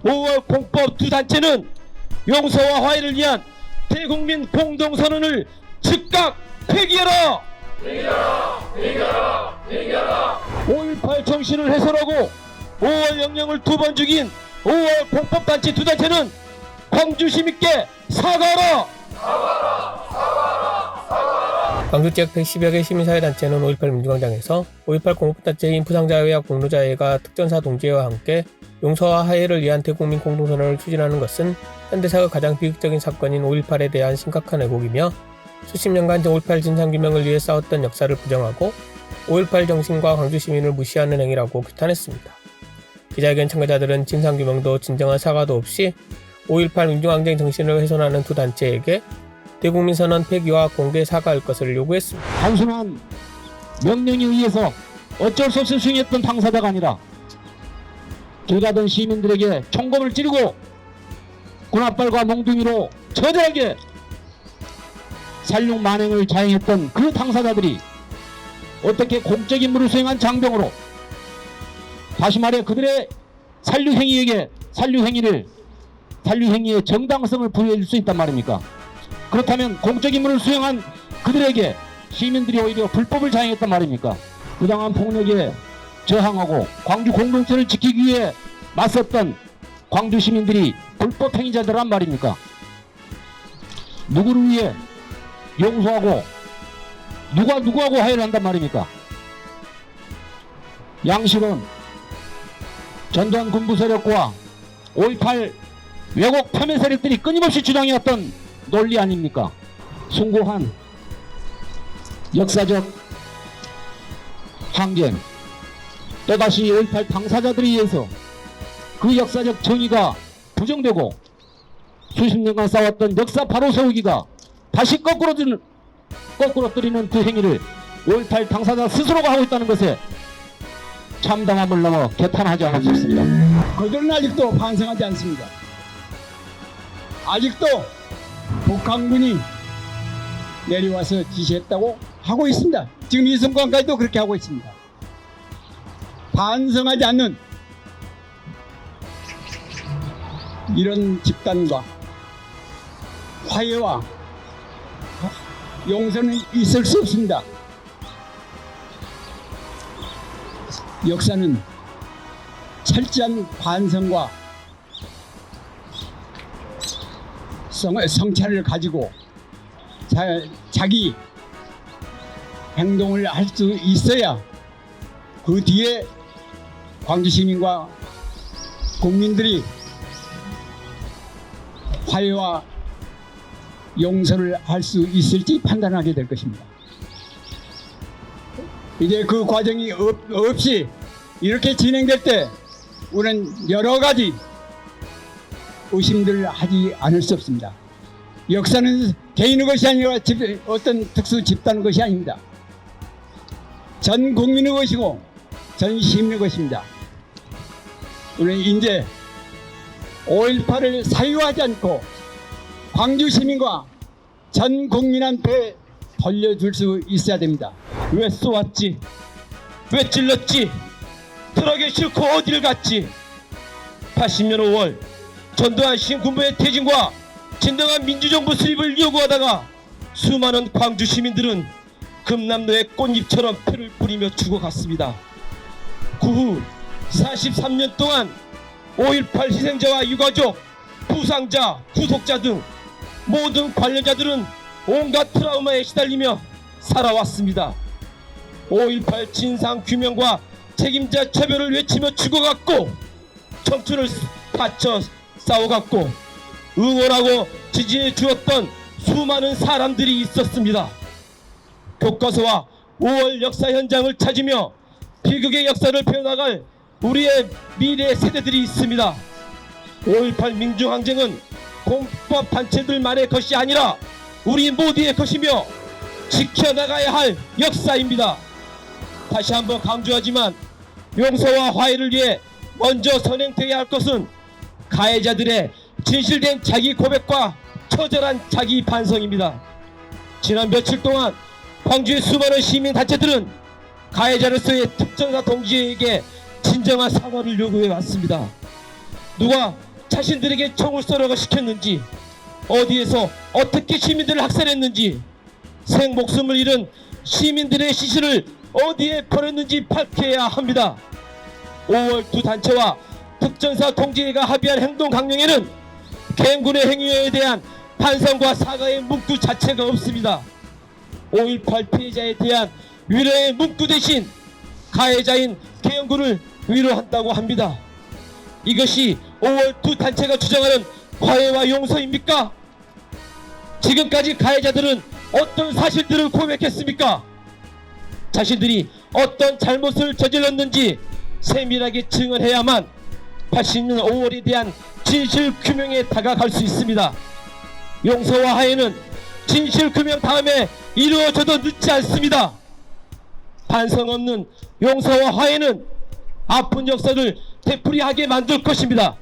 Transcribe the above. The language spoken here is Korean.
5월 공법 두 단체는 용서와 화해를 위한 대국민 공동선언을 즉각 폐기하라! 5.18 정신을 훼손하고 5월 명령을 두 번 죽인 5월 공법단체 두 단체는 광주 시민께 사과하라! 광주 지역 110여 개 시민사회단체는 5.18 민주광장에서 5.18 공업단체인 부상자회와 공로자회가 특전사 동지회와 함께 용서와 화해를 위한 대국민 공동선언을 추진하는 것은 현대사의 가장 비극적인 사건인 5.18에 대한 심각한 왜곡이며 수십 년간 5.18 진상규명을 위해 싸웠던 역사를 부정하고 5.18 정신과 광주 시민을 무시하는 행위라고 규탄했습니다. 기자회견 참가자들은 진상규명도 진정한 사과도 없이 5.18 민주항쟁 정신을 훼손하는 두 단체에게 대국민 선언 폐기와 공개 사과할 것을 요구했습니다. 단순한 명령에 의해서 어쩔 수 없이 수행했던 당사자가 아니라 길 가던 시민들에게 총검을 찌르고 군홧발과 몽둥이로 처절하게 살육 만행을 자행했던 그 당사자들이 어떻게 공적 임무를 수행한 장병으로 다시 말해 그들의 살육행위의 정당성을 부여해줄 수 있단 말입니까? 그렇다면 공적 임무를 수행한 그들에게 시민들이 오히려 불법을 자행했단 말입니까? 부당한 폭력에 저항하고 광주 공동체를 지키기 위해 맞섰던 광주 시민들이 불법 행위자들란 말입니까? 누구를 위해 용서하고 누구하고 화해를 한단 말입니까? 양식은 전두환 군부 세력과 5.18 왜곡 파멸 세력들이 끊임없이 주장해왔던 논리 아닙니까? 숭고한 역사적 항쟁, 또다시 5.18 당사자들에 의해서 그 역사적 정의가 부정되고 수십 년간 싸웠던 역사 바로 세우기가 다시 거꾸로 뜨리는 그 행위를 5.18 당사자 스스로가 하고 있다는 것에 참담함을 넘어 개탄하지 않을 수 있습니다. 그들은 아직도 반성하지 않습니다. 아직도 북한군이 내려와서 지시했다고 하고 있습니다. 지금 이 순간까지도 그렇게 하고 있습니다. 반성하지 않는 이런 집단과 화해와 용서는 있을 수 없습니다. 역사는 철저한 반성과 성찰을 가지고 자기 행동을 할 수 있어야 그 뒤에 광주 시민과 국민들이 화해와 용서를 할 수 있을지 판단하게 될 것입니다. 이제 그 과정이 없이 이렇게 진행될 때 우리는 여러 가지 의심들을 하지 않을 수 없습니다. 역사는 개인의 것이 아니라 어떤 특수 집단의 것이 아닙니다. 전 국민의 것이고 전 시민의 것입니다. 우리는 이제 5.18을 사유하지 않고 광주 시민과 전 국민한테 돌려줄 수 있어야 됩니다. 왜 쏘았지? 왜 찔렀지? 들어가기 싫고 어디를 갔지? 80년 5월 전두환 신군부의 퇴진과 진정한 민주정부 수립을 요구하다가 수많은 광주 시민들은 금남로의 꽃잎처럼 피를 뿌리며 죽어갔습니다. 그 후 43년 동안 5.18 희생자와 유가족, 부상자, 구속자 등 모든 관련자들은 온갖 트라우마에 시달리며 살아왔습니다. 5.18 진상규명과 책임자 처벌을 외치며 죽어갔고 청춘을 바쳐 싸워갔고 응원하고 지지해 주었던 수많은 사람들이 있었습니다. 교과서와 5월 역사 현장을 찾으며 비극의 역사를 펴나갈 우리의 미래 세대들이 있습니다. 5.18 민주항쟁은 공법 단체들만의 것이 아니라 우리 모두의 것이며 지켜나가야 할 역사입니다. 다시 한번 강조하지만 용서와 화해를 위해 먼저 선행돼야 할 것은 가해자들의 진실된 자기 고백과 처절한 자기 반성입니다. 지난 며칠 동안 광주의 수많은 시민단체들은 가해자로서의 특전사 동지에게 진정한 사과를 요구해 왔습니다. 누가 자신들에게 총을 쏘라고 시켰는지, 어디에서 어떻게 시민들을 학살했는지, 생목숨을 잃은 시민들의 시신을 어디에 버렸는지 밝혀야 합니다. 5월 두 단체와 특전사 동지회가 합의한 행동 강령에는 갱군의 행위에 대한 반성과 사과의 문구 자체가 없습니다. 5.18 피해자에 대한 위로의 문구 대신 가해자인 개영군을 위로한다고 합니다. 이것이 5월 두 단체가 주장하는 화해와 용서입니까? 지금까지 가해자들은 어떤 사실들을 고백했습니까? 자신들이 어떤 잘못을 저질렀는지 세밀하게 증언해야만 80년 5월에 대한 진실 규명에 다가갈 수 있습니다. 용서와 화해는 진실 규명 다음에 이루어져도 늦지 않습니다. 반성 없는 용서와 화해는 아픈 역사를 되풀이하게 만들 것입니다.